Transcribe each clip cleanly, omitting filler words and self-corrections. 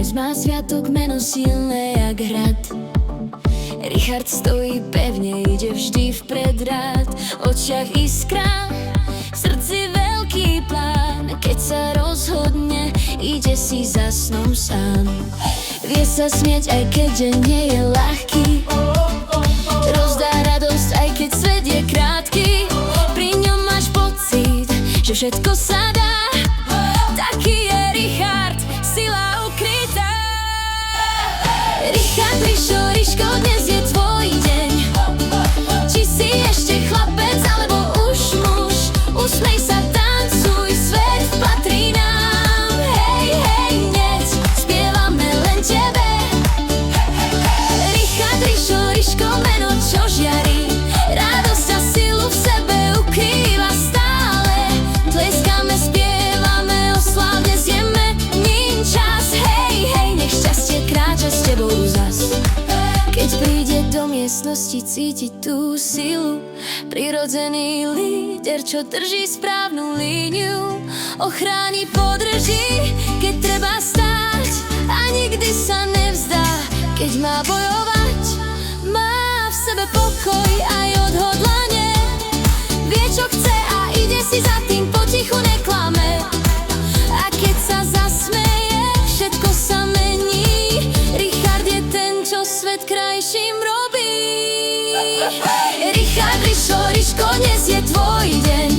Dnes má sviatok meno silné jak hrad. Richard stojí pevne, ide vždy vpred rád. V očiach iskra, v srdci veľký plán. Keď sa rozhodne, ide si za snom sám. Vie sa smieť, aj keď deň nie je ľahký. Rozdá radosť, aj keď svet je krátky. Pri ňom máš pocit, že všetko sa dá. Taký je Richard, sila ukrytá. Richard, Rišo, Riško, dnes je tvoj deň. Či si ešte chlapec, alebo už muž, usmej sa, tancuj, svet patrí nám. Hej, hej, dnes spievame len tebe. Richard, Rišo, Riško, meno, čo žiarí. Radosť a silu v sebe ukrýva stále. Tleskáme, spievame, oslav, dnes je menín čas. Hej, hej, nech šťastie kráča s tebou zas. Keď príde do miestnosti, cítiť tú silu. Prirodzený líder, čo drží správnu líniu. Ochráni, podrží, keď treba stáť. A nikdy sa nevzdá, keď má bojovať. Má v sebe pokoj aj odhodlanie. Vie, čo chce a ide si za tým, potichu neklame. A keď sa zasmeje, všetko sa mení. Richard je ten, čo svet krajším robí. Richard, Rišo, Riško, dnes je tvoj deň.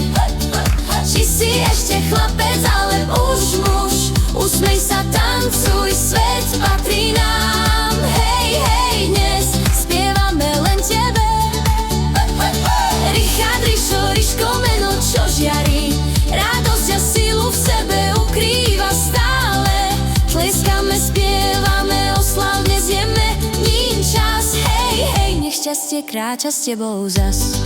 Či si ešte chlapec, ale už muž, usmej sa, tancuj, svet patrí nám. Hej, hej, dnes spievame len tebe. Richard, Rišo, Riško, meno, čo žiarí. Radosť a silu v sebe ukrýva stále. Tleskáme, spievame, oslav, dnes je menín čas. Hej, hej, nech šťastie kráča s tebou zas.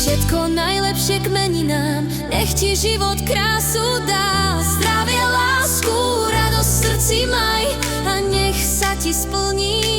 Všetko najlepšie k meninám, nech ti život krásu dá. Zdravie, lásku, radosť v srdci maj a nech sa ti splní